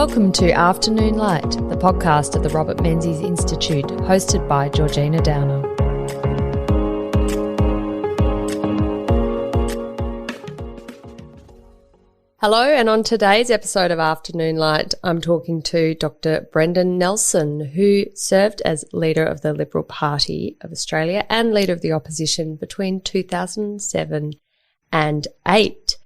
Welcome to Afternoon Light, the podcast of the Robert Menzies Institute, hosted by Georgina Downer. Hello, and on today's episode of Afternoon Light, I'm talking to Dr. Brendan Nelson, who served as leader of the Liberal Party of Australia and leader of the opposition between 2007 and 8.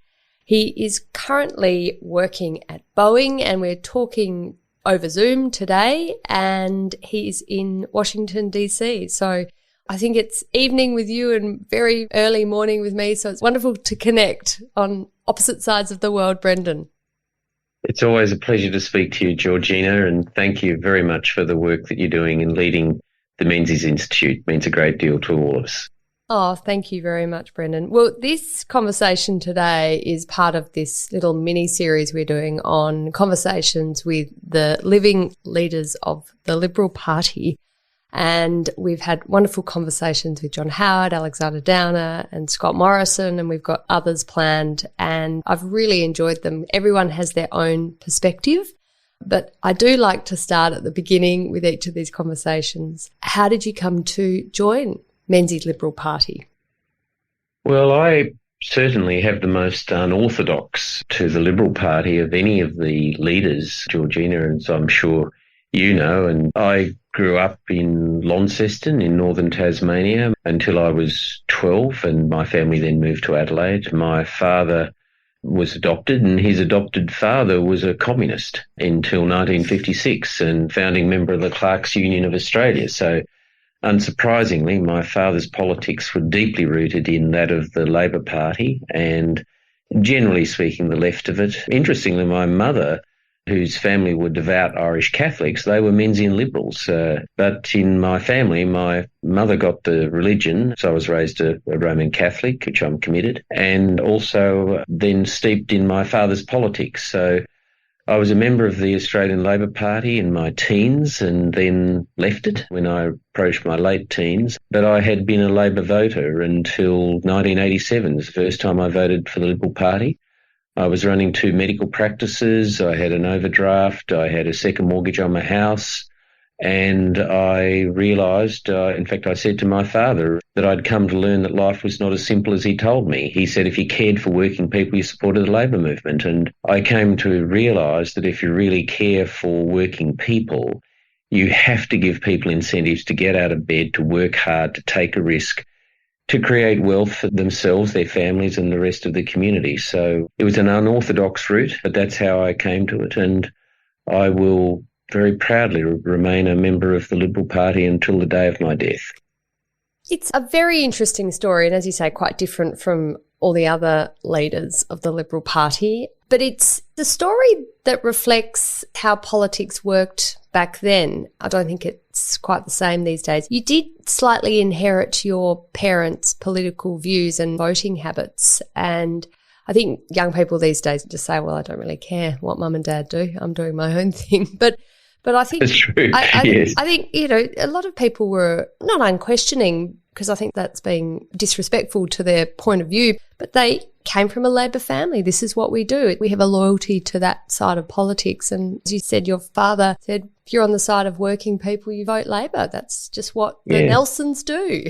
He is currently working at Boeing, and we're talking over Zoom today, and he's in Washington, D.C. So I think it's evening with you and very early morning with me, so it's wonderful to connect on opposite sides of the world, Brendan. It's always a pleasure to speak to you, Georgina, and thank you very much for the work that you're doing in leading the Menzies Institute. It means a great deal to all of us. Oh, thank you very much, Brendan. Well, this conversation today is part of this little mini-series we're doing on conversations with the living leaders of the Liberal Party. And we've had wonderful conversations with John Howard, Alexander Downer and Scott Morrison, and we've got others planned, and I've really enjoyed them. Everyone has their own perspective, but I do like to start at the beginning with each of these conversations. How did you come to join Menzies Liberal Party? Well, I certainly have the most unorthodox to the Liberal Party of any of the leaders, Georgina, as I'm sure you know. And I grew up in Launceston in northern Tasmania until I was 12, and my family then moved to Adelaide. My father was adopted, and his adopted father was a communist until 1956 and founding member of the Clerks' Union of Australia. So unsurprisingly, my father's politics were deeply rooted in that of the Labor Party and, generally speaking, the left of it. Interestingly, my mother, whose family were devout Irish Catholics, they were Menzies liberals. But in my family, my mother got the religion, so I was raised a Roman Catholic, which I'm committed, and also then steeped in my father's politics. So I was a member of the Australian Labor Party in my teens and then left it when I approached my late teens. But I had been a Labor voter until 1987, the first time I voted for the Liberal Party. I was running 2 medical practices. I had an overdraft. I had a second mortgage on my house. And I realised, in fact, I said to my father that I'd come to learn that life was not as simple as he told me. He said if you cared for working people, you supported the labour movement. And I came to realise that if you really care for working people, you have to give people incentives to get out of bed, to work hard, to take a risk, to create wealth for themselves, their families and the rest of the community. So it was an unorthodox route, but that's how I came to it. And I will very proudly remain a member of the Liberal Party until the day of my death. It's a very interesting story, and as you say, quite different from all the other leaders of the Liberal Party. But it's the story that reflects how politics worked back then. I don't think it's quite the same these days. You did slightly inherit your parents' political views and voting habits, and I think young people these days just say, well, I don't really care what mum and dad do. I'm doing my own thing. But I think, that's true. Yes. I think, a lot of people were not unquestioning, because I think that's being disrespectful to their point of view, but they came from a Labor family. This is what we do. We have a loyalty to that side of politics. And as you said, your father said, if you're on the side of working people, you vote Labor. That's just what the Nelsons do.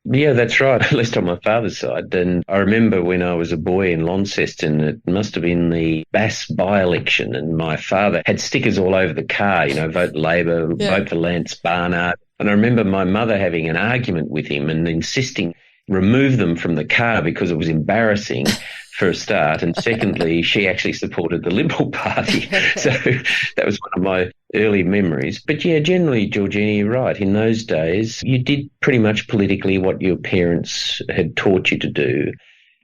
Yeah, that's right, at least on my father's side. And I remember when I was a boy in Launceston, it must have been the Bass by-election, and my father had stickers all over the car, vote Labor, vote for Lance Barnard. And I remember my mother having an argument with him and insisting remove them from the car because it was embarrassing, for a start. And secondly, she actually supported the Liberal Party. So that was one of my early memories. But yeah, generally, Georgina, you're right. In those days, you did pretty much politically what your parents had taught you to do.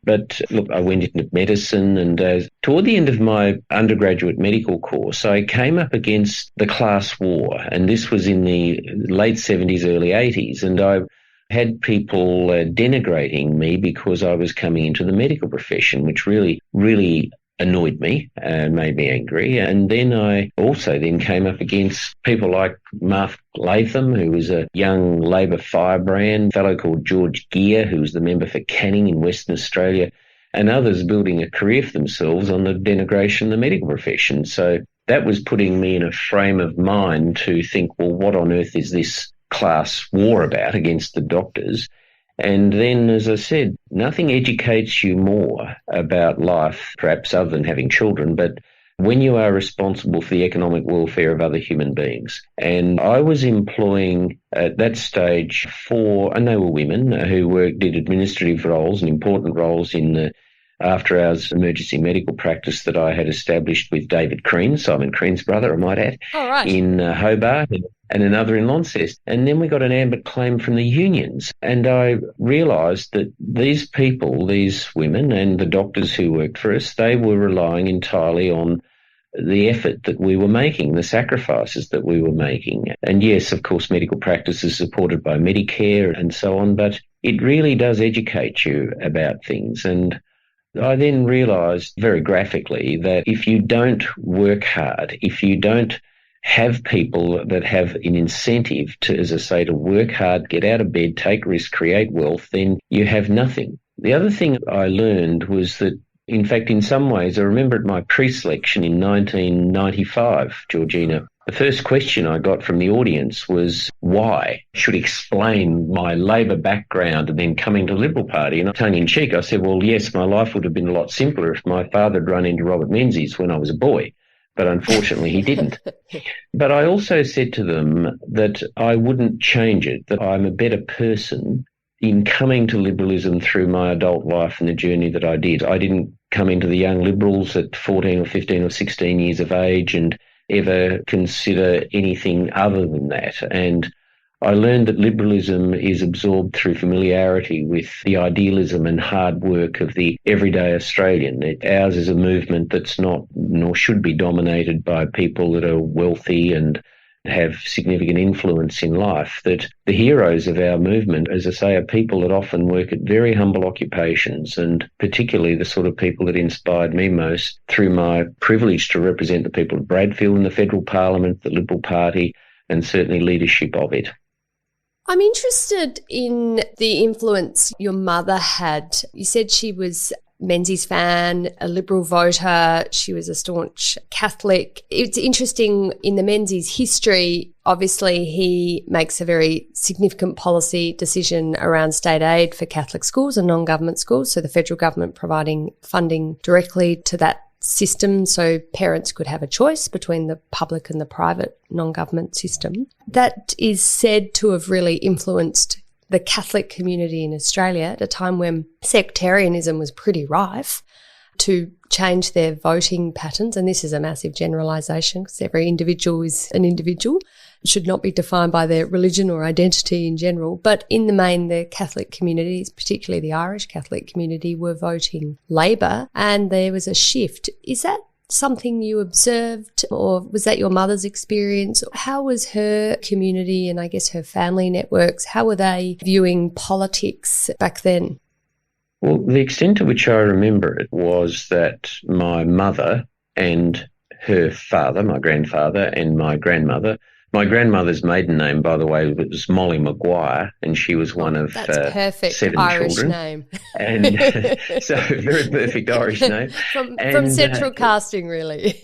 But look, I went into medicine, and toward the end of my undergraduate medical course, I came up against the class war. And this was in the late 70s, early 80s. And I had people denigrating me because I was coming into the medical profession, which really, really annoyed me and made me angry. And then I also then came up against people like Mark Latham, who was a young Labor firebrand, a fellow called George Gear, who was the member for Canning in Western Australia, and others building a career for themselves on the denigration of the medical profession. So that was putting me in a frame of mind to think, well, what on earth is this class war about against the doctors? And then, as I said, nothing educates you more about life, perhaps other than having children, but when you are responsible for the economic welfare of other human beings. And I was employing at that stage and they were women who did administrative roles and important roles in the after-hours emergency medical practice that I had established with David Crean, Simon Crean's brother, I might add, in Hobart, and another in Launceston. And then we got an ambit claim from the unions. And I realised that these people, these women and the doctors who worked for us, they were relying entirely on the effort that we were making, the sacrifices that we were making. And yes, of course, medical practice is supported by Medicare and so on, but it really does educate you about things. And I then realised very graphically that if you don't work hard, if you don't have people that have an incentive to, as I say, to work hard, get out of bed, take risks, create wealth, then you have nothing. The other thing I learned was that, in fact, in some ways, I remember at my pre-selection in 1995, Georgina, the first question I got from the audience was why. I should explain my Labor background and then coming to the Liberal Party. And tongue-in-cheek, I said, well, yes, my life would have been a lot simpler if my father had run into Robert Menzies when I was a boy. But unfortunately, he didn't. But I also said to them that I wouldn't change it, that I'm a better person in coming to liberalism through my adult life and the journey that I did. I didn't come into the young liberals at 14 or 15 or 16 years of age and ever consider anything other than that. And I learned that liberalism is absorbed through familiarity with the idealism and hard work of the everyday Australian. Ours is a movement that's not, nor should be, dominated by people that are wealthy and have significant influence in life, that the heroes of our movement, as I say, are people that often work at very humble occupations, and particularly the sort of people that inspired me most through my privilege to represent the people of Bradfield in the federal parliament, the Liberal Party, and certainly leadership of it. I'm interested in the influence your mother had. You said she was Menzies fan, a Liberal voter. She was a staunch Catholic. It's interesting in the Menzies history, obviously he makes a very significant policy decision around state aid for Catholic schools and non-government schools, so the federal government providing funding directly to that system so parents could have a choice between the public and the private non-government system. That is said to have really influenced the Catholic community in Australia at a time when sectarianism was pretty rife, to change their voting patterns. And this is a massive generalisation because every individual is an individual. It should not be defined by their religion or identity in general. But in the main, the Catholic communities, particularly the Irish Catholic community, were voting Labor, and there was a shift. Is that something you observed, or was that your mother's experience? How was her community and I guess her family networks, how were they viewing politics back then? Well, the extent to which I remember it was that my mother and her father, my grandfather, and my grandmother's maiden name, by the way, was Molly Maguire, and she was one of perfect 7 Irish children. Name. And so very perfect Irish name. From central casting, really.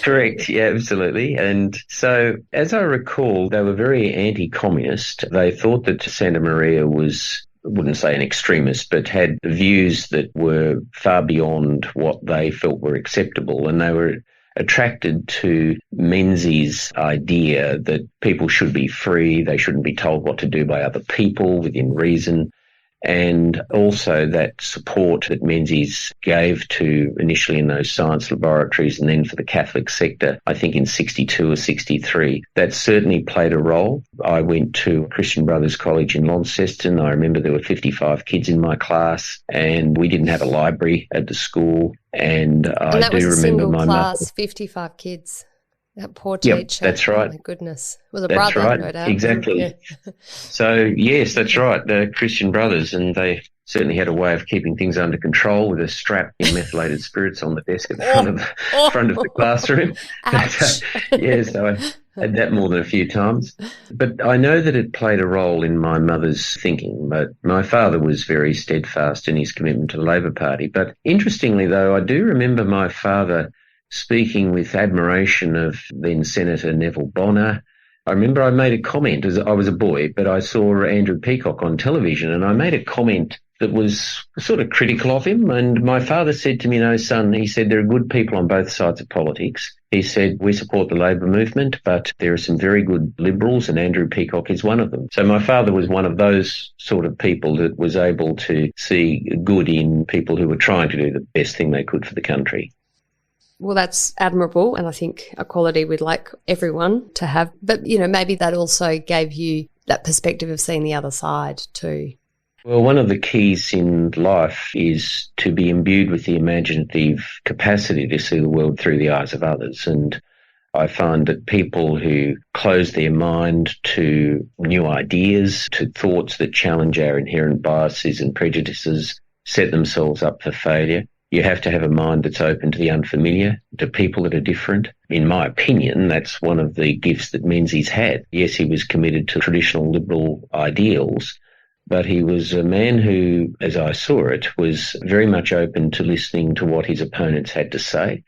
Correct, yeah, absolutely. And so, as I recall, they were very anti-communist. They thought that Santa Maria was, I wouldn't say an extremist, but had views that were far beyond what they felt were acceptable, and they were attracted to Menzies' idea that people should be free, they shouldn't be told what to do by other people within reason, and also that support that Menzies gave to initially in those science laboratories and then for the Catholic sector, I think in 62 or 63. That certainly played a role. I went to Christian Brothers College in Launceston. I remember there were 55 kids in my class and we didn't have a library at the school. And I do remember my class, mother. 55 kids. That poor teacher. Yep, that's right. Oh, my goodness. It was a that's brother, right. no doubt. Exactly. Yeah. So, yes, that's right. The Christian Brothers, and they certainly had a way of keeping things under control with a strap in methylated spirits on the desk at the front of the classroom. Ouch. But, yeah, so had that more than a few times. But I know that it played a role in my mother's thinking. But my father was very steadfast in his commitment to the Labor Party. But interestingly, though, I do remember my father speaking with admiration of then Senator Neville Bonner. I remember I made a comment as I was a boy, but I saw Andrew Peacock on television, and I made a comment that was sort of critical of him. And my father said to me, "No, son," he said, "there are good people on both sides of politics." He said, "We support the Labor movement, but there are some very good Liberals, and Andrew Peacock is one of them." So my father was one of those sort of people that was able to see good in people who were trying to do the best thing they could for the country. Well, that's admirable, and I think a quality we'd like everyone to have. But, maybe that also gave you that perspective of seeing the other side too. Well, one of the keys in life is to be imbued with the imaginative capacity to see the world through the eyes of others. And I find that people who close their mind to new ideas, to thoughts that challenge our inherent biases and prejudices, set themselves up for failure. You have to have a mind that's open to the unfamiliar, to people that are different. In my opinion, that's one of the gifts that Menzies had. Yes, he was committed to traditional liberal ideals, but he was a man who, as I saw it, was very much open to listening to what his opponents had to say.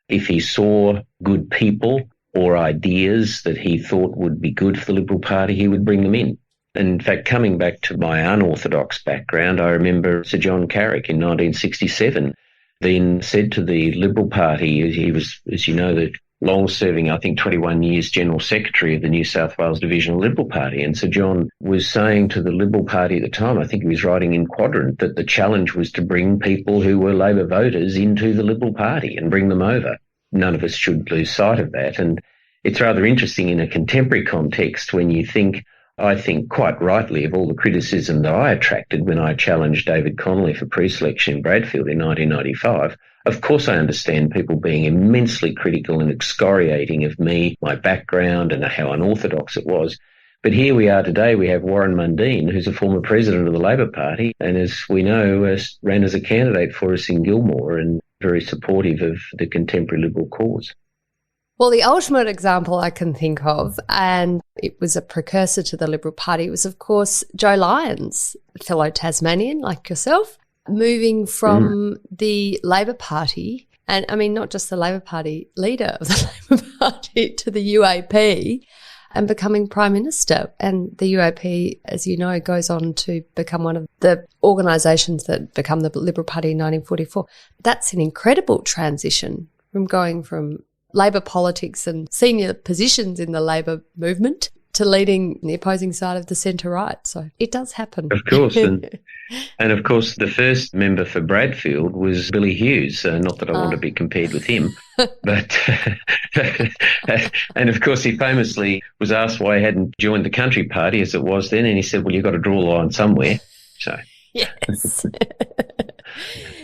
If he saw good people or ideas that he thought would be good for the Liberal Party, he would bring them in. In fact, coming back to my unorthodox background, I remember Sir John Carrick in 1967 then said to the Liberal Party, he was, as you know, the long-serving, I think 21 years, General Secretary of the New South Wales Divisional Liberal Party. And Sir John was saying to the Liberal Party at the time, I think he was writing in Quadrant, that the challenge was to bring people who were Labor voters into the Liberal Party and bring them over. None of us should lose sight of that. And it's rather interesting in a contemporary context when you think, I think quite rightly, of all the criticism that I attracted when I challenged David Connolly for pre-selection in Bradfield in 1995. Of course, I understand people being immensely critical and excoriating of me, my background, and how unorthodox it was. But here we are today. We have Warren Mundine, who's a former president of the Labor Party, and as we know, ran as a candidate for us in Gilmore and very supportive of the contemporary Liberal cause. Well, the ultimate example I can think of, and it was a precursor to the Liberal Party, was, of course, Joe Lyons, a fellow Tasmanian like yourself, moving from the Labor Party, and I mean, not just the Labor Party, leader of the Labor Party, to the UAP and becoming Prime Minister. And the UAP, as you know, goes on to become one of the organisations that become the Liberal Party in 1944. That's an incredible transition from going from Labor politics and senior positions in the Labor movement to leading the opposing side of the centre-right. So it does happen. Of course. And of course, the first member for Bradfield was Billy Hughes. Not that I want to be compared with him, but and of course, he famously was asked why he hadn't joined the Country Party as it was then, and he said, well, you've got to draw a line somewhere. So yes.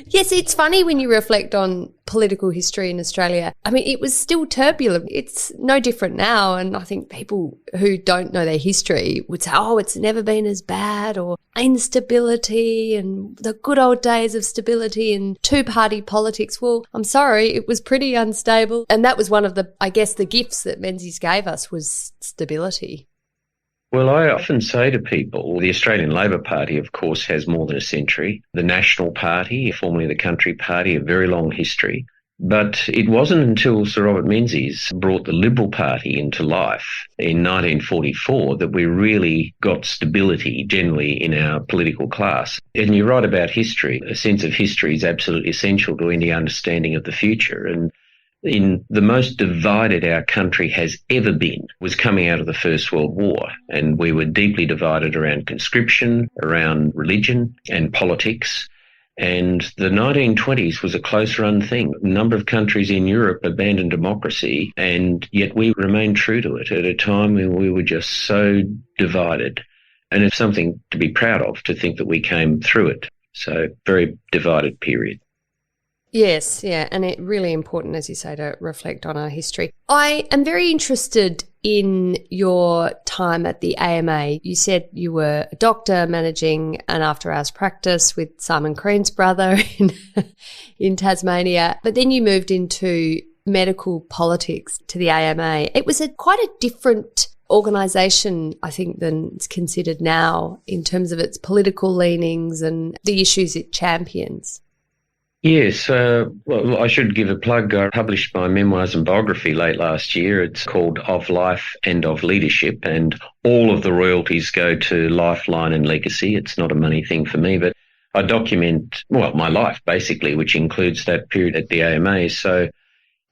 Yes, it's funny when you reflect on political history in Australia. I mean, it was still turbulent. It's no different now. And I think people who don't know their history would say, oh, it's never been as bad, or instability and the good old days of stability and two-party politics. Well, I'm sorry, it was pretty unstable. And that was one of the, I guess, the gifts that Menzies gave us was stability. Well, I often say to people, the Australian Labor Party, of course, has more than a century. The National Party, formerly the Country Party, a very long history. But it wasn't until Sir Robert Menzies brought the Liberal Party into life in 1944 that we really got stability generally in our political class. And you're right about history. A sense of history is absolutely essential to any understanding of the future. And in the most divided our country has ever been was coming out of the First World War. And we were deeply divided around conscription, around religion and politics. And the 1920s was a close-run thing. A number of countries in Europe abandoned democracy, and yet we remained true to it at a time when we were just so divided. And it's something to be proud of, to think that we came through it. So very divided period. Yes, yeah, and it's really important, as you say, to reflect on our history. I am very interested in your time at the AMA. You said you were a doctor managing an after-hours practice with Simon Crean's brother in Tasmania, but then you moved into medical politics to the AMA. It was quite a different organisation, I think, than it's considered now in terms of its political leanings and the issues it champions. Yes, well, I should give a plug. I published my memoirs and biography late last year. It's called Of Life and of Leadership, and all of the royalties go to Lifeline and Legacy. It's not a money thing for me, but I document, well, my life, basically, which includes that period at the AMA. So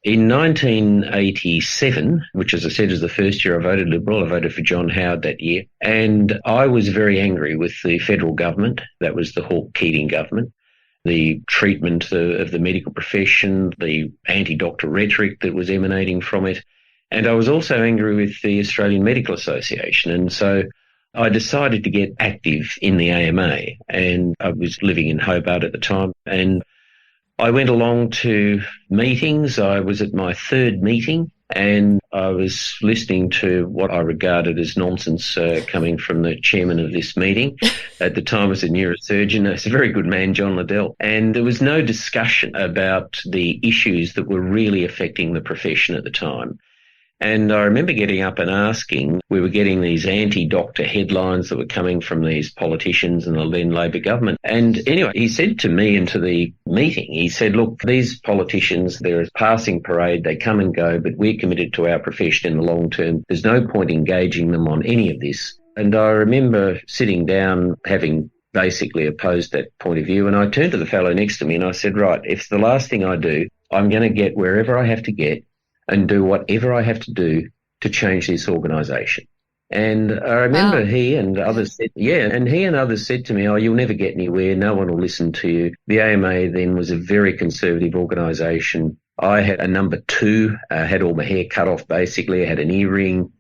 in 1987, which, as I said, is the first year I voted Liberal, I voted for John Howard that year, and I was very angry with the federal government. That was the Hawke-Keating government. The treatment of the medical profession, the anti-doctor rhetoric that was emanating from it. And I was also angry with the Australian Medical Association. And so I decided to get active in the AMA. And I was living in Hobart at the time. And I went along to meetings. I was at my third meeting, and I was listening to what I regarded as nonsense coming from the chairman of this meeting. At the time, I was a neurosurgeon. He's a very good man, John Liddell. And there was no discussion about the issues that were really affecting the profession at the time. And I remember getting up and asking, we were getting these anti-doctor headlines that were coming from these politicians and the then Labor government. And anyway, he said to me and to the meeting, he said, look, these politicians, they're a passing parade, they come and go, but we're committed to our profession in the long term. There's no point engaging them on any of this. And I remember sitting down, having basically opposed that point of view, and I turned to the fellow next to me and I said, right, if the last thing I do, I'm going to get wherever I have to get and do whatever I have to do to change this organisation. And I remember he and others said, he and others said to me, oh, you'll never get anywhere, no one will listen to you. The AMA then was a very conservative organisation. I had a number 2, had all my hair cut off basically, I had an earring,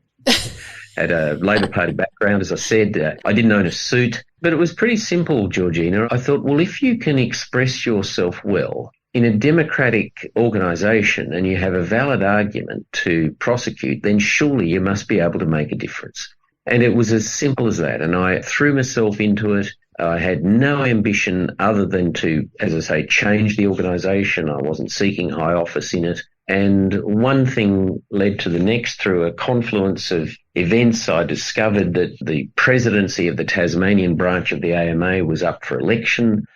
had a Labor Party background, as I said. I didn't own a suit, but it was pretty simple, Georgina. I thought, well, if you can express yourself well in a democratic organisation and you have a valid argument to prosecute, then surely you must be able to make a difference. And it was as simple as that. And I threw myself into it. I had no ambition other than to, as I say, change the organisation. I wasn't seeking high office in it. And one thing led to the next. Through a confluence of events, I discovered that the presidency of the Tasmanian branch of the AMA was up for election,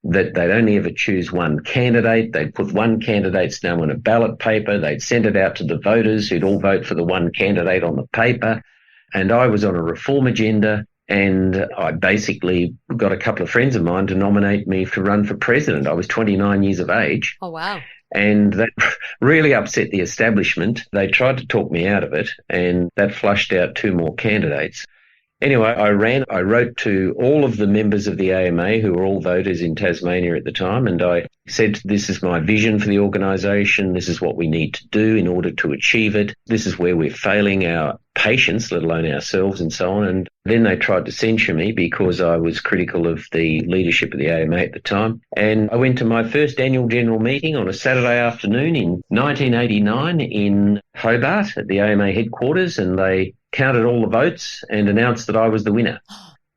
that they'd only ever choose one candidate. They'd put one candidate's name on a ballot paper. They'd send it out to the voters who'd all vote for the one candidate on the paper. And I was on a reform agenda, and I basically got a couple of friends of mine to nominate me to run for president. I was 29 years of age. Oh, wow. And that really upset the establishment. They tried to talk me out of it, and that flushed out 2 more candidates. Anyway, I wrote to all of the members of the AMA who were all voters in Tasmania at the time, and I said, this is my vision for the organisation, this is what we need to do in order to achieve it, this is where we're failing our patients, let alone ourselves, and so on. And then they tried to censure me because I was critical of the leadership of the AMA at the time. And I went to my first annual general meeting on a Saturday afternoon in 1989 in Hobart at the AMA headquarters, and they counted all the votes and announced that I was the winner.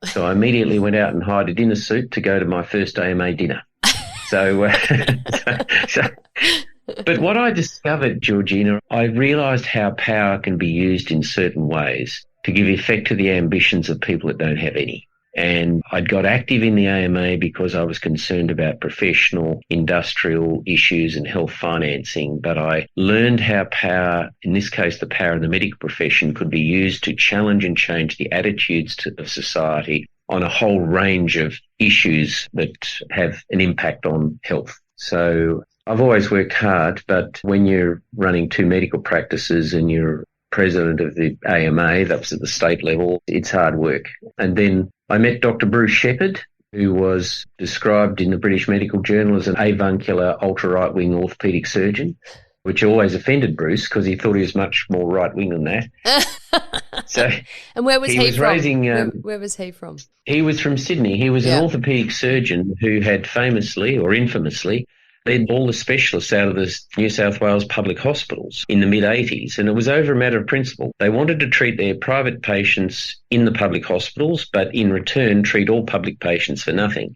So I immediately went out and hired a dinner suit to go to my first AMA dinner. But what I discovered, Georgina, I realised how power can be used in certain ways to give effect to the ambitions of people that don't have any. And I'd got active in the AMA because I was concerned about professional, industrial issues and health financing. But I learned how power, in this case the power of the medical profession, could be used to challenge and change the attitudes of society on a whole range of issues that have an impact on health. So I've always worked hard, but when you're running 2 medical practices and you're president of the AMA, that was at the state level, it's hard work. And then I met Dr. Bruce Shepherd, who was described in the British Medical Journal as an avuncular ultra-right-wing orthopaedic surgeon, which always offended Bruce because he thought he was much more right-wing than that. So, and where was he from? Where was he from? He was from Sydney. He was an orthopaedic surgeon who had famously or infamously led all the specialists out of the New South Wales public hospitals in the mid-80s, and it was over a matter of principle. They wanted to treat their private patients in the public hospitals, but in return treat all public patients for nothing.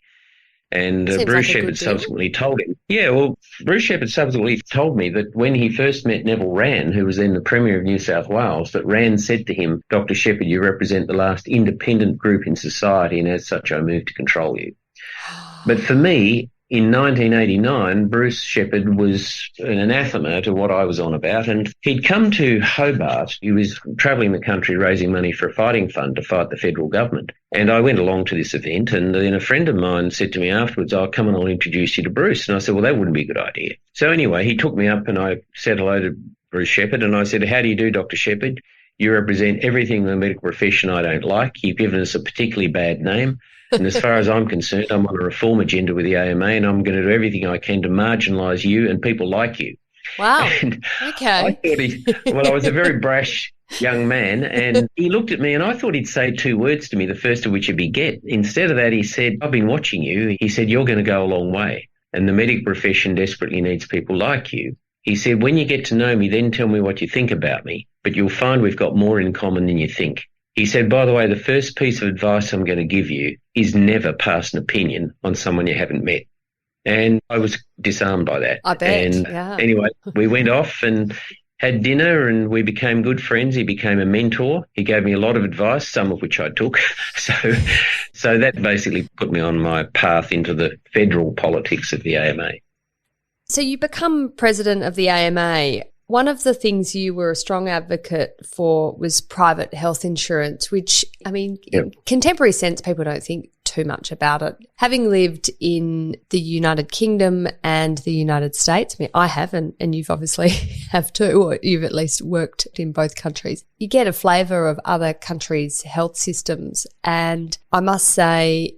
And Seems Bruce like a Shepherd good deal. subsequently told him. Yeah, well, Bruce Shepherd subsequently told me that when he first met Neville Wran, who was then the Premier of New South Wales, that Wran said to him, "Dr. Shepherd, you represent the last independent group in society, and as such I move to control you." But for me, in 1989, Bruce Shepherd was an anathema to what I was on about, and he'd come to Hobart. He was travelling the country raising money for a fighting fund to fight the federal government. And I went along to this event, and then a friend of mine said to me afterwards, "I'll come and I'll introduce you to Bruce." And I said, "Well, that wouldn't be a good idea." So anyway, he took me up and I said hello to Bruce Shepherd, and I said, "How do you do, Dr. Shepherd? You represent everything in the medical profession I don't like. You've given us a particularly bad name. And as far as I'm concerned, I'm on a reform agenda with the AMA, and I'm going to do everything I can to marginalise you and people like you." Wow. And Okay. I was a very brash young man, and he looked at me and I thought he'd say two words to me, the first of which would be "get." Instead of that, he said, "I've been watching you." He said, "You're going to go a long way, and the medical profession desperately needs people like you." He said, "When you get to know me, then tell me what you think about me, but you'll find we've got more in common than you think." He said, "By the way, the first piece of advice I'm going to give you is never pass an opinion on someone you haven't met." And I was disarmed by that. I bet, And yeah. anyway, we went off and had dinner and we became good friends. He became a mentor. He gave me a lot of advice, some of which I took. So that basically put me on my path into the federal politics of the AMA. So you become president of the AMA. One of the things you were a strong advocate for was private health insurance, which, I mean, in contemporary sense, people don't think too much about it. Having lived in the United Kingdom and the United States, I mean, I have, and you've obviously have too, or you've at least worked in both countries, you get a flavour of other countries' health systems. And I must say,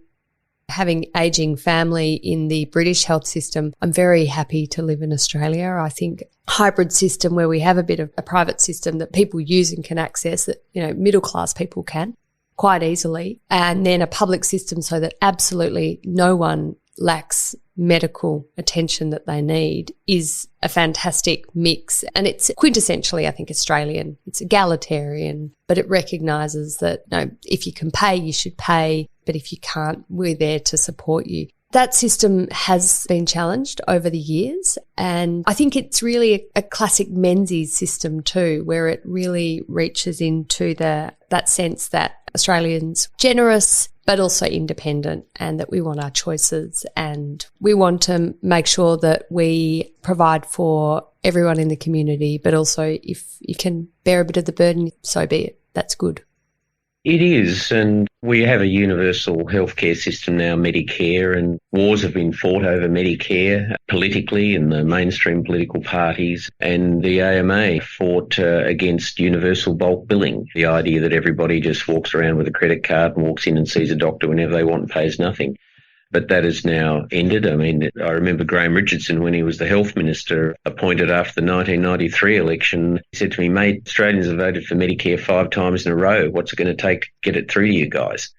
having ageing family in the British health system, I'm very happy to live in Australia. I think hybrid system where we have a bit of a private system that people use and can access, that, you know, middle class people can quite easily, and then a public system so that absolutely no one lacks medical attention that they need, is a fantastic mix. And it's quintessentially, I think, Australian. It's egalitarian, but it recognises that, no, if you can pay, you should pay, but if you can't, we're there to support you. That system has been challenged over the years, and I think it's really a classic Menzies system too, where it really reaches into that sense that Australians generous but also independent, and that we want our choices, and we want to make sure that we provide for everyone in the community, but also if you can bear a bit of the burden, so be it. That's good. It is, and we have a universal healthcare system now, Medicare, and wars have been fought over Medicare politically in the mainstream political parties, and the AMA fought against universal bulk billing, the idea that everybody just walks around with a credit card and walks in and sees a doctor whenever they want and pays nothing. But that has now ended. I mean, I remember Graham Richardson, when he was the health minister, appointed after the 1993 election, he said to me, "Mate, Australians have voted for Medicare 5 times in a row. What's it going to take to get it through to you guys?"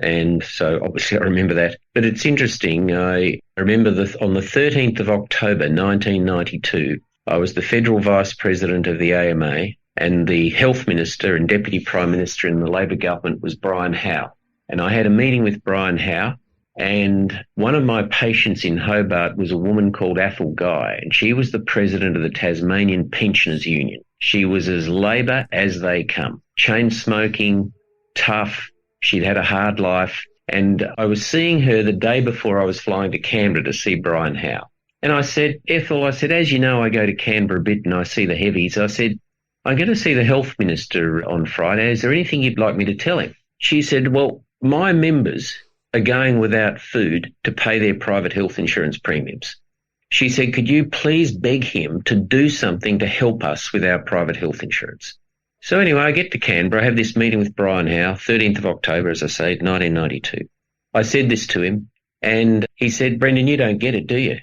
And so obviously I remember that. But it's interesting. I remember on the 13th of October, 1992, I was the federal vice president of the AMA, and the health minister and deputy prime minister in the Labor government was Brian Howe. And I had a meeting with Brian Howe. And one of my patients in Hobart was a woman called Athol Guy, and she was the president of the Tasmanian Pensioners Union. She was as Labor as they come. Chain smoking, tough. She'd had a hard life. And I was seeing her the day before I was flying to Canberra to see Brian Howe. And I said, "Ethel," I said, "as you know, I go to Canberra a bit and I see the heavies." I said, "I'm going to see the health minister on Friday. Is there anything you'd like me to tell him?" She said, "Well, my members are going without food to pay their private health insurance premiums." She said, "Could you please beg him to do something to help us with our private health insurance?" So anyway, I get to Canberra, I have this meeting with Brian Howe, 13th of October, as I say, 1992. I said this to him, and he said, "Brendan, you don't get it, do you?"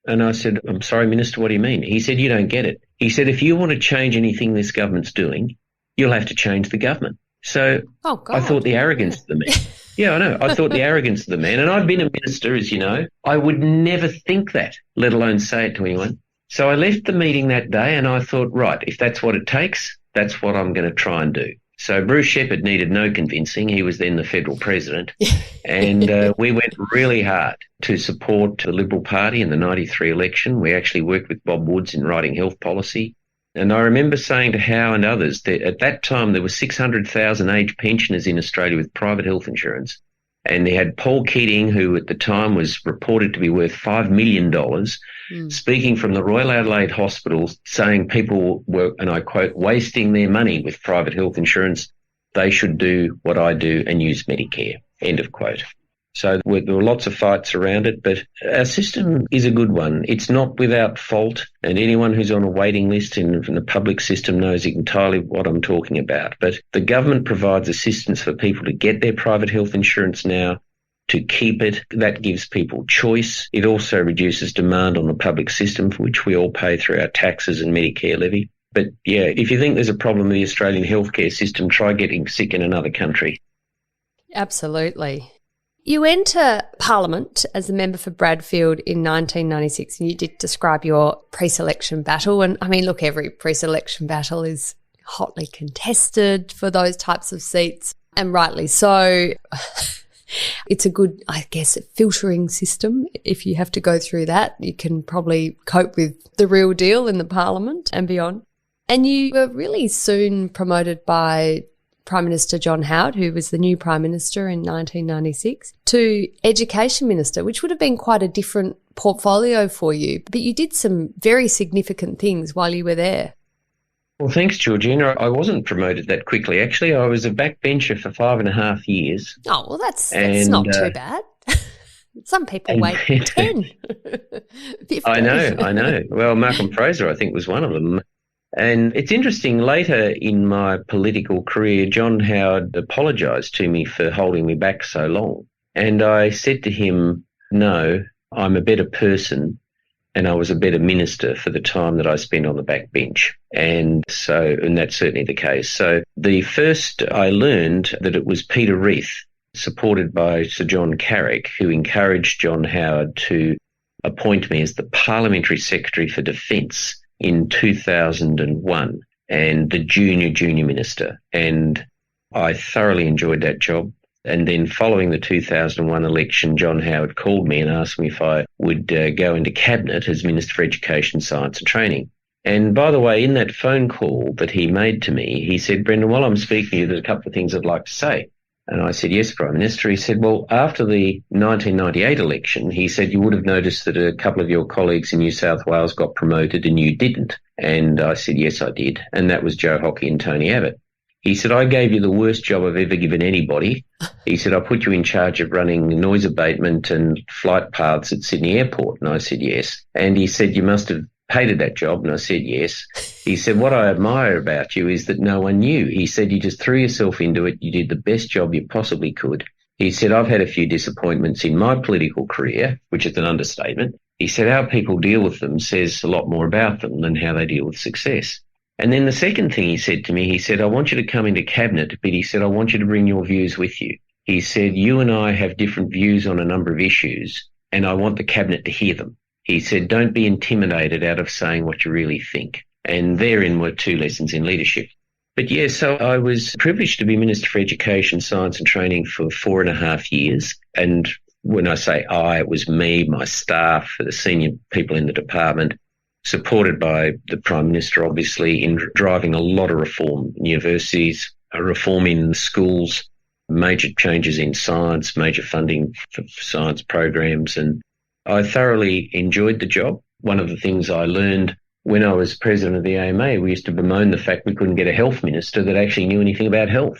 And I said, "I'm sorry, Minister, what do you mean?" He said, "You don't get it." He said, "If you want to change anything this government's doing, you'll have to change the government." So I thought the arrogance of the man. Yeah, I know. I thought the arrogance of the man. And I've been a minister, as you know. I would never think that, let alone say it to anyone. So I left the meeting that day and I thought, right, if that's what it takes, that's what I'm going to try and do. So Bruce Shepherd needed no convincing. He was then the federal president. And we went really hard to support the Liberal Party in the 93 election. We actually worked with Bob Woods in writing health policy. And I remember saying to Howe and others that at that time there were 600,000 aged pensioners in Australia with private health insurance. And they had Paul Keating, who at the time was reported to be worth $5 million, speaking from the Royal Adelaide Hospital, saying people were, and I quote, wasting their money with private health insurance. They should do what I do and use Medicare, end of quote. So there were lots of fights around it, but our system is a good one. It's not without fault, and anyone who's on a waiting list in the public system knows entirely what I'm talking about. But the government provides assistance for people to get their private health insurance now, to keep it. That gives people choice. It also reduces demand on the public system, for which we all pay through our taxes and Medicare levy. But yeah, if you think there's a problem with the Australian healthcare system, try getting sick in another country. Absolutely. You enter Parliament as a member for Bradfield in 1996, and you did describe your pre-selection battle. And I mean, look, every pre-selection battle is hotly contested for those types of seats, and rightly so. It's a good, I guess, filtering system. If you have to go through that, you can probably cope with the real deal in the Parliament and beyond. And you were really soon promoted by Prime Minister John Howard, who was the new Prime Minister in 1996, to Education Minister, which would have been quite a different portfolio for you. But you did some very significant things while you were there. Well, thanks, Georgina. I wasn't promoted that quickly. Actually, I was a backbencher for 5.5 years. Oh, well, that's not too bad. Some people wait 10. 15. I know. Well, Malcolm Fraser, I think, was one of them. And it's interesting, later in my political career, John Howard apologised to me for holding me back so long. And I said to him, no, I'm a better person and I was a better minister for the time that I spent on the back bench. And that's certainly the case. So the first I learned that it was Peter Reith, supported by Sir John Carrick, who encouraged John Howard to appoint me as the Parliamentary Secretary for Defence in 2001 and the junior minister. And I thoroughly enjoyed that job. And then following the 2001 election, John Howard called me and asked me if I would go into Cabinet as Minister for Education, Science and Training. And by the way, in that phone call that he made to me, he said, Brendan, while I'm speaking to you, there's a couple of things I'd like to say. And I said, yes, Prime Minister. He said, well, after the 1998 election, he said, you would have noticed that a couple of your colleagues in New South Wales got promoted and you didn't. And I said, yes, I did. And that was Joe Hockey and Tony Abbott. He said, I gave you the worst job I've ever given anybody. He said, I put you in charge of running noise abatement and flight paths at Sydney Airport. And I said, yes. And he said, you must have hated that job. And I said, yes. He said, what I admire about you is that no one knew. He said, you just threw yourself into it. You did the best job you possibly could. He said, I've had a few disappointments in my political career, which is an understatement. He said, how people deal with them says a lot more about them than how they deal with success. And then the second thing he said to me, he said, I want you to come into Cabinet, but he said, I want you to bring your views with you. He said, you and I have different views on a number of issues, and I want the Cabinet to hear them. He said, don't be intimidated out of saying what you really think. And therein were 2 lessons in leadership. But yeah, so I was privileged to be Minister for Education, Science and Training for 4.5 years. And when I say I, it was me, my staff, the senior people in the department, supported by the Prime Minister, obviously, in driving a lot of reform in universities, a reform in schools, major changes in science, major funding for science programs. And I thoroughly enjoyed the job. One of the things I learned when I was president of the AMA, we used to bemoan the fact we couldn't get a health minister that actually knew anything about health.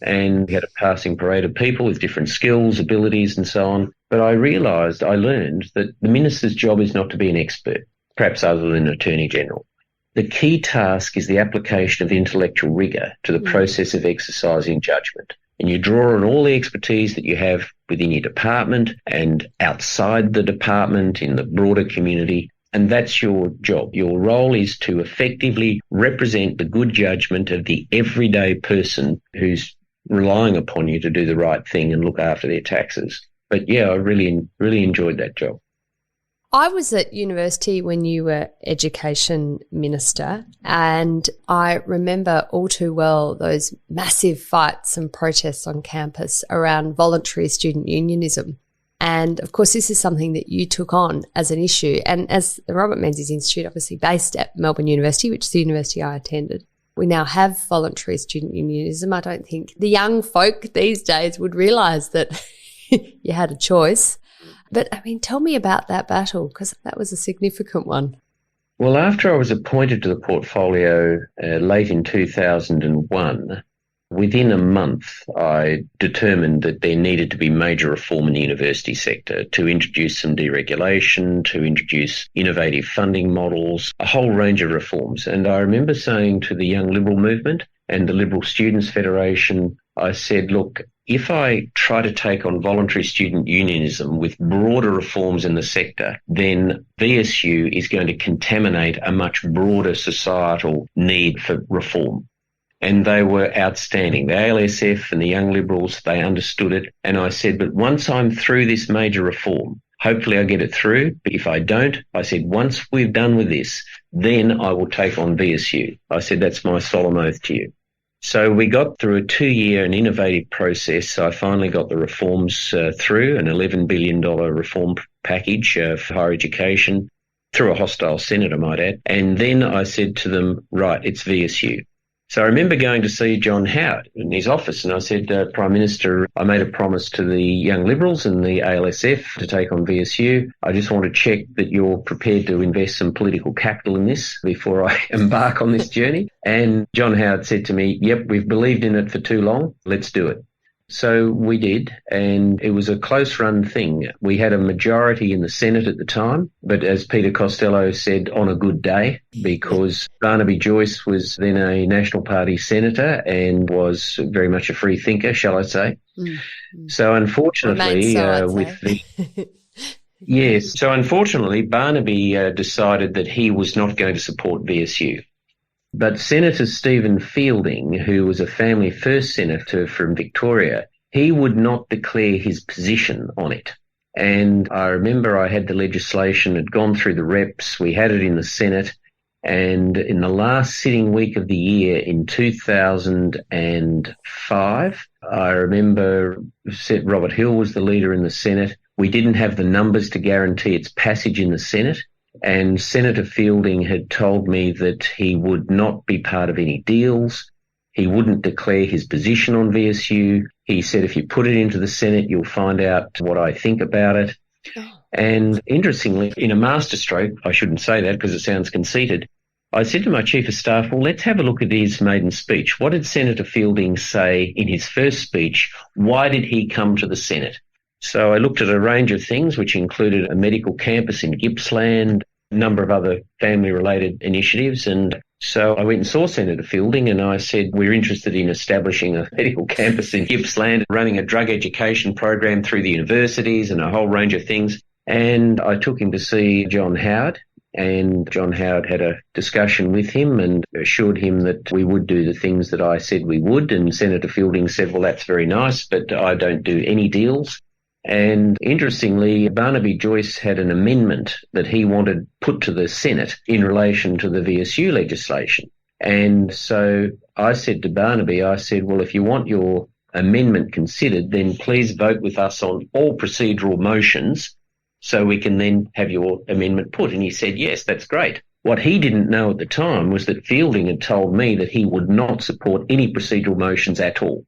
And we had a passing parade of people with different skills, abilities and so on. But I learned that the minister's job is not to be an expert, perhaps other than Attorney General. The key task is the application of intellectual rigour to the process of exercising judgment. And you draw on all the expertise that you have within your department and outside the department in the broader community. And that's your job. Your role is to effectively represent the good judgment of the everyday person who's relying upon you to do the right thing and look after their taxes. But yeah, I really enjoyed that job. I was at university when you were education minister, and I remember all too well those massive fights and protests on campus around voluntary student unionism. And of course, this is something that you took on as an issue. And as the Robert Menzies Institute, obviously based at Melbourne University, which is the university I attended, we now have voluntary student unionism. I don't think the young folk these days would realise that you had a choice. But, I mean, tell me about that battle, because that was a significant one. Well, after I was appointed to the portfolio late in 2001, within a month, I determined that there needed to be major reform in the university sector to introduce some deregulation, to introduce innovative funding models, a whole range of reforms. And I remember saying to the Young Liberal Movement and the Liberal Students' Federation, I said, look, if I try to take on voluntary student unionism with broader reforms in the sector, then VSU is going to contaminate a much broader societal need for reform. And they were outstanding. The ALSF and the Young Liberals, they understood it. And I said, but once I'm through this major reform, hopefully I get it through. But if I don't, I said, once we're done with this, then I will take on VSU. I said, that's my solemn oath to you. So we got through a 2-year and innovative process. I finally got the reforms through, an $11 billion reform package for higher education, through a hostile Senate, I might add. And then I said to them, right, it's VSU. So I remember going to see John Howard in his office, and I said, Prime Minister, I made a promise to the Young Liberals and the ALSF to take on VSU. I just want to check that you're prepared to invest some political capital in this before I embark on this journey. And John Howard said to me, yep, we've believed in it for too long. Let's do it. So we did, and it was a close-run thing. We had a majority in the Senate at the time, but as Peter Costello said, on a good day, because Barnaby Joyce was then a National Party senator and was very much a free thinker, shall I say. Mm-hmm. So unfortunately, so unfortunately, Barnaby decided that he was not going to support VSU. But Senator Stephen Fielding, who was a Family First senator from Victoria, he would not declare his position on it. And I remember I had the legislation, had gone through the reps, we had it in the Senate, and in the last sitting week of the year in 2005, I remember Robert Hill was the leader in the Senate. We didn't have the numbers to guarantee its passage in the Senate. And Senator Fielding had told me that he would not be part of any deals. He wouldn't declare his position on VSU. He said, if you put it into the Senate, you'll find out what I think about it. And interestingly, in a masterstroke, I shouldn't say that because it sounds conceited, I said to my Chief of Staff, well, let's have a look at his maiden speech. What did Senator Fielding say in his first speech? Why did he come to the Senate? So I looked at a range of things, which included a medical campus in Gippsland, a number of other family-related initiatives. And so I went and saw Senator Fielding and I said, we're interested in establishing a medical campus in Gippsland, running a drug education program through the universities and a whole range of things. And I took him to see John Howard, and John Howard had a discussion with him and assured him that we would do the things that I said we would. And Senator Fielding said, well, that's very nice, but I don't do any deals. And interestingly, Barnaby Joyce had an amendment that he wanted put to the Senate in relation to the VSU legislation. And so I said to Barnaby, I said, well, if you want your amendment considered, then please vote with us on all procedural motions so we can then have your amendment put. And he said, yes, that's great. What he didn't know at the time was that Fielding had told me that he would not support any procedural motions at all.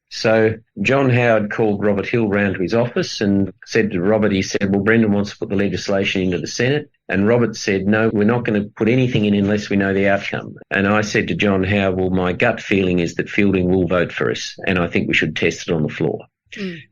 So John Howard called Robert Hill round to his office and said to Robert, he said, well, Brendan wants to put the legislation into the Senate. And Robert said, no, we're not going to put anything in unless we know the outcome. And I said to John Howard, well, my gut feeling is that Fielding will vote for us, and I think we should test it on the floor.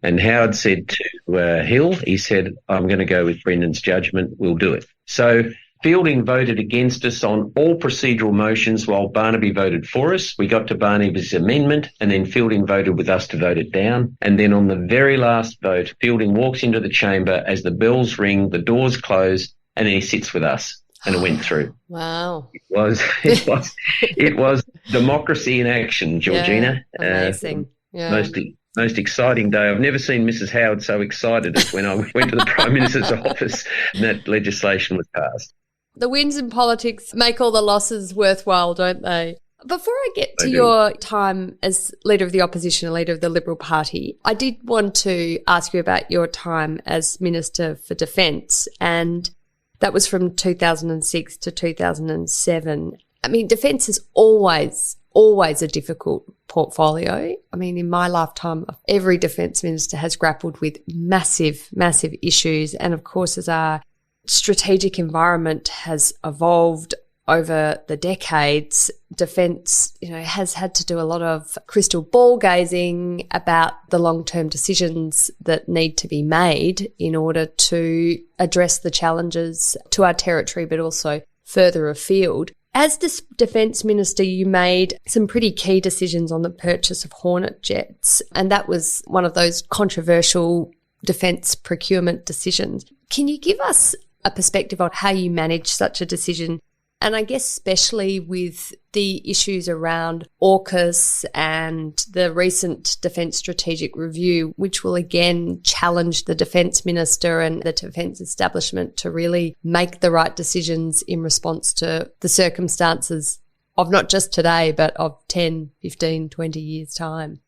And Howard said to Hill, he said, I'm going to go with Brendan's judgment, we'll do it. So Fielding voted against us on all procedural motions while Barnaby voted for us. We got to Barnaby's amendment and then Fielding voted with us to vote it down. And then on the very last vote, Fielding walks into the chamber as the bells ring, the doors close, and then he sits with us. And it went through. Wow. It was democracy in action, Georgina. Yeah, amazing. Most most exciting day. I've never seen Mrs. Howard so excited as when I went to the Prime Minister's office and that legislation was passed. The wins in politics make all the losses worthwhile, don't they? Before I get to your time as Leader of the Opposition, Leader of the Liberal Party, I did want to ask you about your time as Minister for Defence, and that was from 2006 to 2007. I mean, defence is always a difficult portfolio. I mean, in my lifetime, every defence minister has grappled with massive issues. And of course, as our strategic environment has evolved over the decades, defence, has had to do a lot of crystal ball gazing about the long-term decisions that need to be made in order to address the challenges to our territory, but also further afield. As the Defence Minister, you made some pretty key decisions on the purchase of Hornet jets, and that was one of those controversial defence procurement decisions. Can you give us a perspective on how you managed such a decision? And I guess especially with the issues around AUKUS and the recent Defence Strategic Review, which will again challenge the Defence Minister and the defence establishment to really make the right decisions in response to the circumstances of not just today, but of 10, 15, 20 years' time.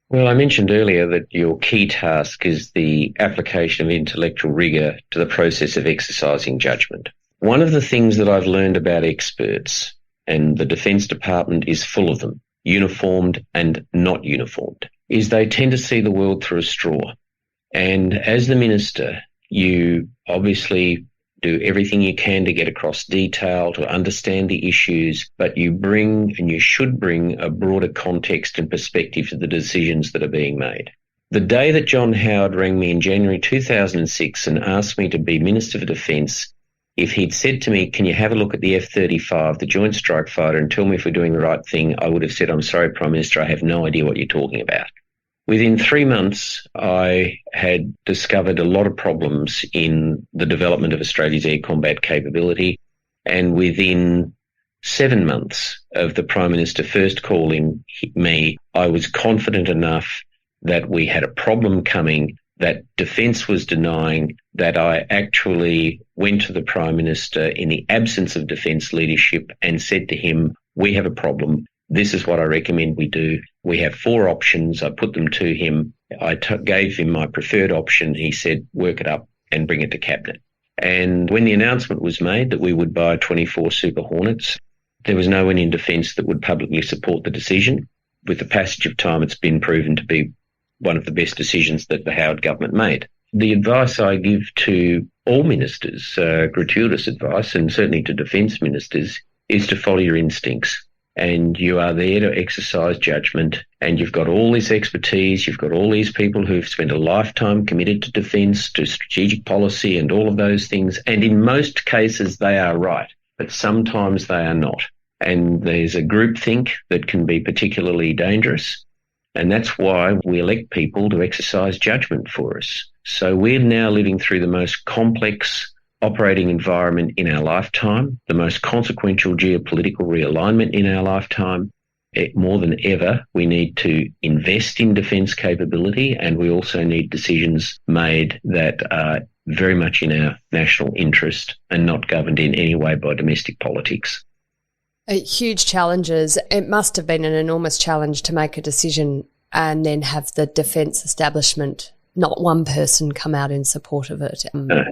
Well, I mentioned earlier that your key task is the application of intellectual rigour to the process of exercising judgment. One of the things that I've learned about experts, and the Defence Department is full of them, uniformed and not uniformed, is they tend to see the world through a straw. And as the Minister, you obviously do everything you can to get across detail, to understand the issues, but you bring, and you should bring, a broader context and perspective to the decisions that are being made. The day that John Howard rang me in January 2006 and asked me to be Minister for Defence, if he'd said to me, can you have a look at the F-35, the Joint Strike Fighter, and tell me if we're doing the right thing, I would have said, I'm sorry, Prime Minister, I have no idea what you're talking about. Within 3 months, I had discovered a lot of problems in the development of Australia's air combat capability, and within 7 months of the Prime Minister first calling me, I was confident enough that we had a problem coming, that Defence was denying, that I actually went to the Prime Minister in the absence of Defence leadership and said to him, we have a problem. This is what I recommend we do. We have 4 options. I put them to him. I gave him my preferred option. He said, work it up and bring it to Cabinet. And when the announcement was made that we would buy 24 Super Hornets, there was no one in Defence that would publicly support the decision. With the passage of time, it's been proven to be one of the best decisions that the Howard government made. The advice I give to all ministers, gratuitous advice, and certainly to defence ministers, is to follow your instincts. And you are there to exercise judgment, and you've got all this expertise, you've got all these people who've spent a lifetime committed to defence, to strategic policy and all of those things, and in most cases they are right, but sometimes they are not. And there's a groupthink that can be particularly dangerous. And that's why we elect people to exercise judgment for us. So we're now living through the most complex operating environment in our lifetime, the most consequential geopolitical realignment in our lifetime. More than ever, we need to invest in defence capability, and we also need decisions made that are very much in our national interest and not governed in any way by domestic politics. Huge challenges. It must have been an enormous challenge to make a decision and then have the defence establishment, not one person, come out in support of it.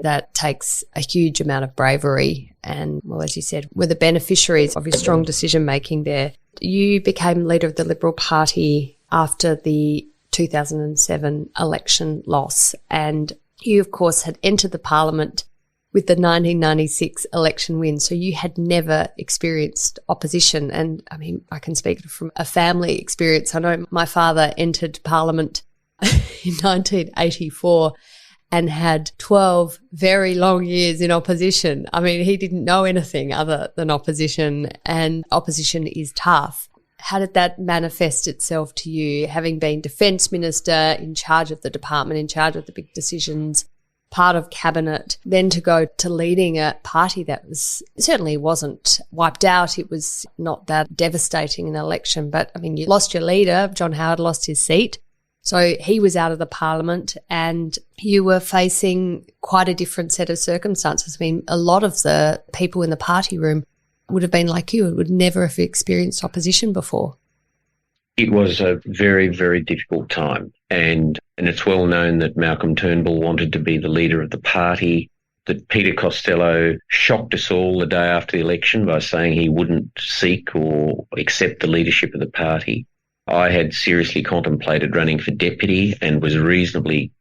That takes a huge amount of bravery. And, well, as you said, we're the beneficiaries of your strong decision-making there. You became leader of the Liberal Party after the 2007 election loss, and you, of course, had entered the Parliament with the 1996 election win. So you had never experienced opposition. And I mean, I can speak from a family experience. I know my father entered Parliament in 1984 and had 12 very long years in opposition. I mean, he didn't know anything other than opposition, and opposition is tough. How did that manifest itself to you, having been Defence Minister, in charge of the department, in charge of the big decisions, part of cabinet, then to go to leading a party that certainly wasn't wiped out. It was not that devastating an election, but I mean, you lost your leader. John Howard lost his seat. So he was out of the parliament and you were facing quite a different set of circumstances. I mean, a lot of the people in the party room would have been like you and would never have experienced opposition before. It was a very, very difficult time. And it's well known that Malcolm Turnbull wanted to be the leader of the party, that Peter Costello shocked us all the day after the election by saying he wouldn't seek or accept the leadership of the party. I had seriously contemplated running for deputy and was reasonably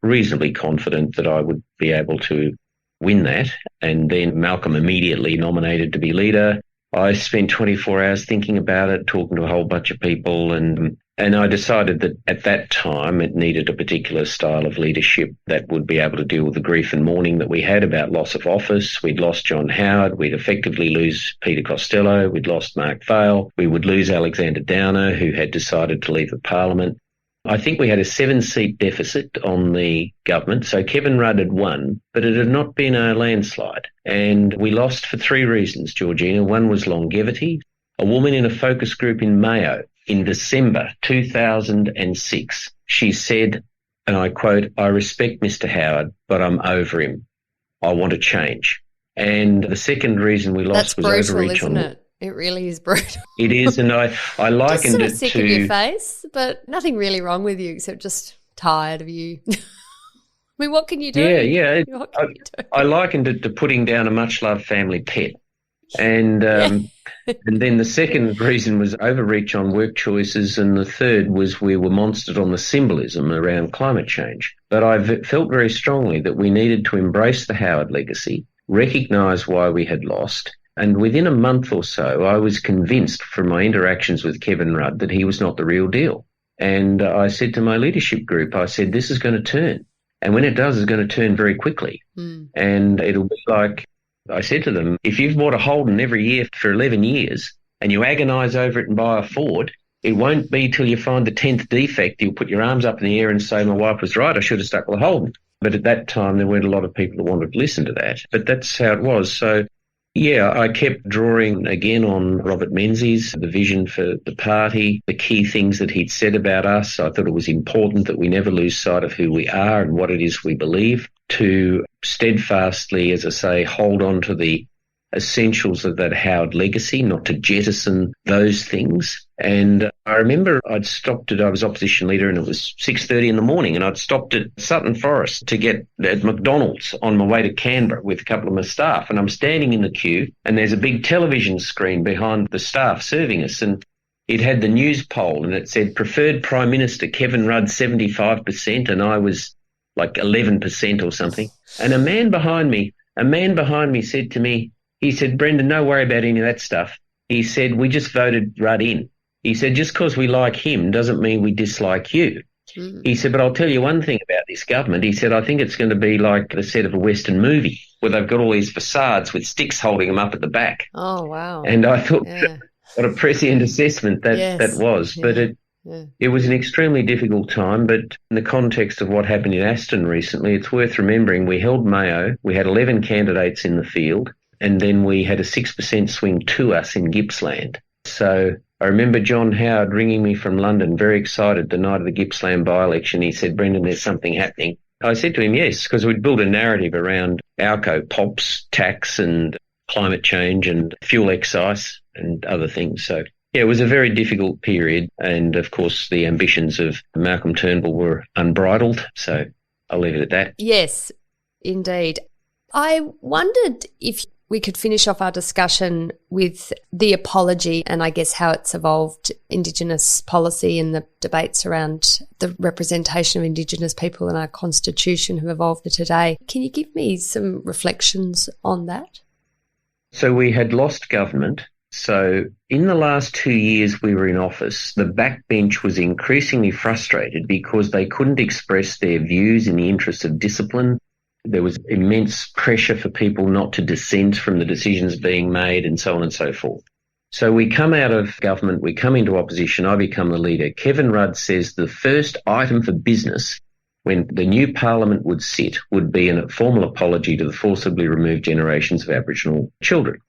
confident that I would be able to win that. And then Malcolm immediately nominated to be leader. I spent 24 hours thinking about it, talking to a whole bunch of people, and I decided that at that time it needed a particular style of leadership that would be able to deal with the grief and mourning that we had about loss of office. We'd lost John Howard. We'd effectively lose Peter Costello. We'd lost Mark Vaile. We would lose Alexander Downer, who had decided to leave the parliament. I think we had a 7-seat deficit on the government. So Kevin Rudd had won, but it had not been a landslide. And we lost for 3 reasons, Georgina. One was longevity. A woman in a focus group in Mayo in December 2006, she said, and I quote, "I respect Mr. Howard, but I'm over him. I want to change." And the second reason we lost was brutal, overreach isn't on it? It really is brutal. It is, and I likened just sort of it sick to of your face, but nothing really wrong with you except just tired of you. I mean, what can you do? Yeah. What can you do? I likened it to putting down a much-loved family pet. And and then the second reason was overreach on work choices, and the third was we were monstered on the symbolism around climate change. But I felt very strongly that we needed to embrace the Howard legacy, recognise why we had lost, and within a month or so I was convinced from my interactions with Kevin Rudd that he was not the real deal. And I said to my leadership group, I said, this is going to turn. And when it does, it's going to turn very quickly. And it'll be like, I said to them, if you've bought a Holden every year for 11 years and you agonise over it and buy a Ford, it won't be till you find the 10th defect you'll put your arms up in the air and say, my wife was right, I should have stuck with a Holden. But at that time, there weren't a lot of people that wanted to listen to that. But that's how it was. So, yeah, I kept drawing again on Robert Menzies, the vision for the party, the key things that he'd said about us. I thought it was important that we never lose sight of who we are and what it is we believe, to steadfastly, as I say, hold on to the essentials of that Howard legacy, not to jettison those things. And I remember I was opposition leader and it was 6:30 in the morning and I'd stopped at Sutton Forest to get at McDonald's on my way to Canberra with a couple of my staff. And I'm standing in the queue and there's a big television screen behind the staff serving us. And it had the news poll and it said preferred Prime Minister Kevin Rudd 75% and I was like 11% or something. And a man behind me said to me, he said, Brendan, don't worry about any of that stuff. He said, we just voted Rudd in. He said, just because we like him doesn't mean we dislike you. He said, but I'll tell you one thing about this government. He said, I think it's going to be like the set of a Western movie where they've got all these facades with sticks holding them up at the back. Oh, wow. And I thought, what a prescient assessment that was. Yeah. But it was an extremely difficult time. But in the context of what happened in Aston recently, it's worth remembering we held Mayo. We had 11 candidates in the field. And then we had a 6% swing to us in Gippsland. So I remember John Howard ringing me from London, very excited the night of the Gippsland by-election. He said, Brendan, there's something happening. I said to him, yes, because we'd built a narrative around ALCO, POPs, tax and climate change and fuel excise and other things. So, yeah, it was a very difficult period. And, of course, the ambitions of Malcolm Turnbull were unbridled. So I'll leave it at that. Yes, indeed. I wondered if we could finish off our discussion with the apology and I guess how it's evolved Indigenous policy and the debates around the representation of Indigenous people in our constitution have evolved to today. Can you give me some reflections on that? So we had lost government. So in the last 2 years we were in office, the backbench was increasingly frustrated because they couldn't express their views in the interest of discipline. There was immense pressure for people not to dissent from the decisions being made and so on and so forth. So we come out of government, we come into opposition, I become the leader. Kevin Rudd says the first item for business when the new parliament would sit would be a formal apology to the forcibly removed generations of Aboriginal children.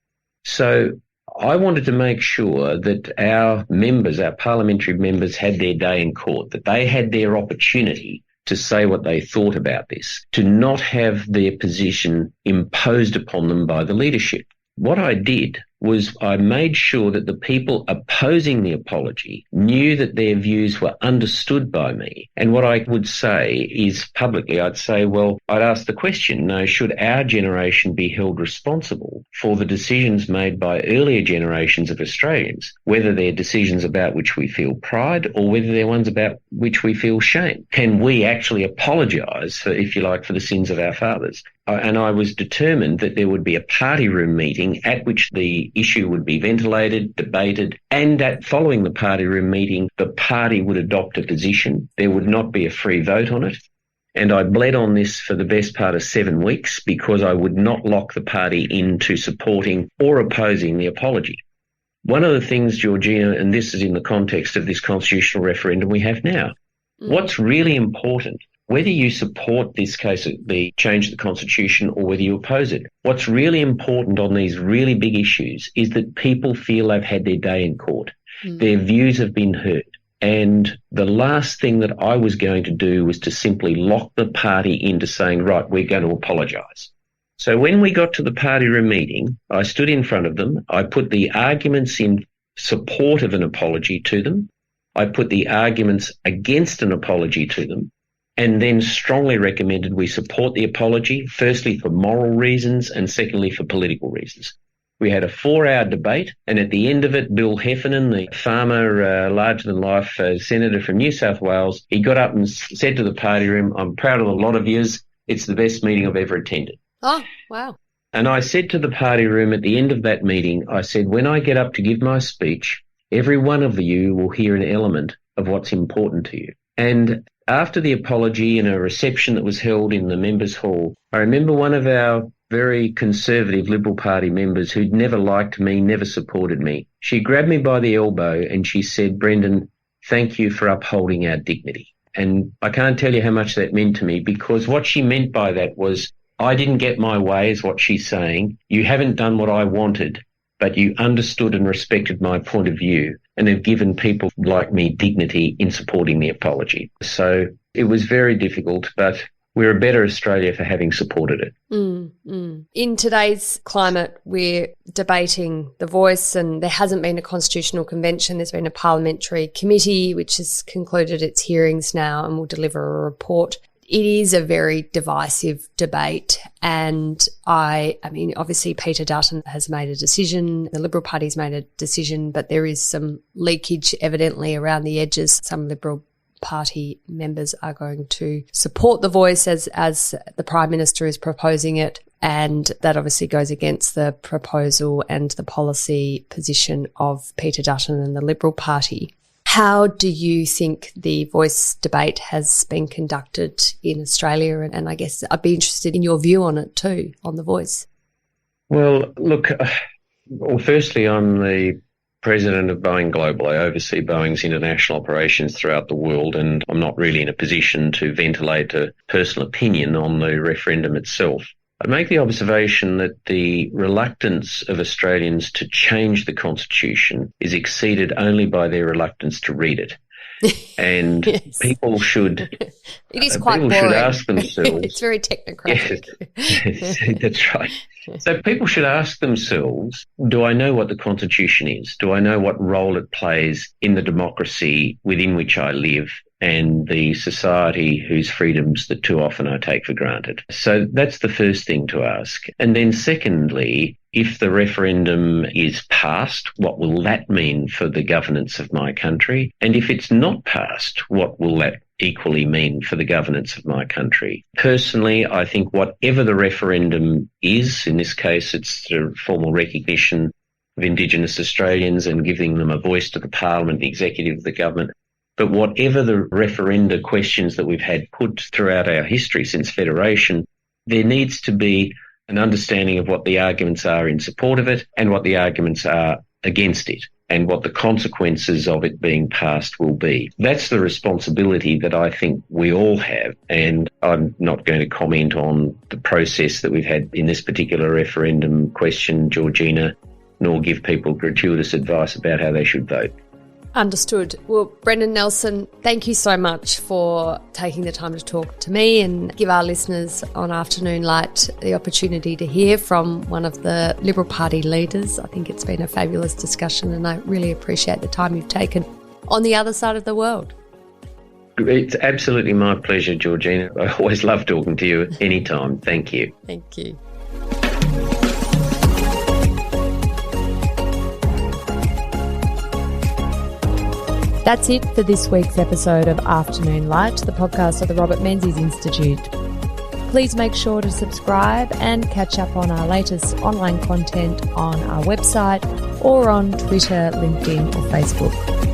So I wanted to make sure that our members, our parliamentary members, had their day in court, that they had their opportunity to say what they thought about this, to not have their position imposed upon them by the leadership. What I did was I made sure that the people opposing the apology knew that their views were understood by me. And what I would say is publicly, I'd say, well, I'd ask the question, no, should our generation be held responsible for the decisions made by earlier generations of Australians, whether they're decisions about which we feel pride or whether they're ones about which we feel shame? Can we actually apologise for, if you like, for the sins of our fathers? And I was determined that there would be a party room meeting at which the issue would be ventilated, debated, and following the party room meeting, the party would adopt a position. There would not be a free vote on it. And I bled on this for the best part of 7 weeks because I would not lock the party into supporting or opposing the apology. One of the things, Georgina, and this is in the context of this constitutional referendum we have now, what's really important, whether you support this case, the change of the Constitution, or whether you oppose it, what's really important on these really big issues is that people feel they've had their day in court. Their views have been heard. And the last thing that I was going to do was to simply lock the party into saying, right, we're going to apologise. So when we got to the party room meeting, I stood in front of them. I put the arguments in support of an apology to them. I put the arguments against an apology to them. And then strongly recommended we support the apology, firstly for moral reasons and secondly for political reasons. We had a 4-hour debate, and at the end of it, Bill Heffernan, the farmer, larger-than-life senator from New South Wales, he got up and said to the party room, I'm proud of a lot of yous. It's the best meeting I've ever attended. Oh, wow. And I said to the party room at the end of that meeting, I said, when I get up to give my speech, every one of you will hear an element of what's important to you. And after the apology and a reception that was held in the members' hall, I remember one of our very conservative Liberal Party members who'd never liked me, never supported me. She grabbed me by the elbow and she said, Brendan, thank you for upholding our dignity. And I can't tell you how much that meant to me, because what she meant by that was, I didn't get my way, is what she's saying. You haven't done what I wanted, but you understood and respected my point of view and have given people like me dignity in supporting the apology. So it was very difficult, but we're a better Australia for having supported it. In today's climate, we're debating the voice, and there hasn't been a constitutional convention. There's been a parliamentary committee which has concluded its hearings now and will deliver a report. It is a very divisive debate, and I mean, obviously Peter Dutton has made a decision, the Liberal Party's made a decision, but there is some leakage evidently around the edges. Some Liberal Party members are going to support the voice as the Prime Minister is proposing it, and that obviously goes against the proposal and the policy position of Peter Dutton and the Liberal Party. How do you think the voice debate has been conducted in Australia? And I guess I'd be interested in your view on it too, on the voice. Well, look, firstly, I'm the president of Boeing Global. I oversee Boeing's international operations throughout the world, and I'm not really in a position to ventilate a personal opinion on the referendum itself. I'd make the observation that the reluctance of Australians to change the Constitution is exceeded only by their reluctance to read it. And yes. People should it is quite boring. Should ask themselves. It's very technocratic. Yes, that's right. So people should ask themselves, do I know what the Constitution is? Do I know what role it plays in the democracy within which I live and the society whose freedoms that too often I take for granted? So that's the first thing to ask. And then secondly, if the referendum is passed, what will that mean for the governance of my country? And if it's not passed, what will that equally mean for the governance of my country? Personally, I think whatever the referendum is, in this case it's the formal recognition of Indigenous Australians and giving them a voice to the Parliament, the executive, the government, but whatever the referenda questions that we've had put throughout our history since Federation, there needs to be an understanding of what the arguments are in support of it and what the arguments are against it and what the consequences of it being passed will be. That's the responsibility that I think we all have, and I'm not going to comment on the process that we've had in this particular referendum question, Georgina. nor give people gratuitous advice about how they should vote. Understood. Well, Brendan Nelson, thank you so much for taking the time to talk to me and give our listeners on Afternoon Light the opportunity to hear from one of the Liberal Party leaders. I think it's been a fabulous discussion and I really appreciate the time you've taken on the other side of the world. It's absolutely my pleasure, Georgina. I always love talking to you anytime. Thank you. Thank you. That's it for this week's episode of Afternoon Light, the podcast of the Robert Menzies Institute. Please make sure to subscribe and catch up on our latest online content on our website or on Twitter, LinkedIn or Facebook.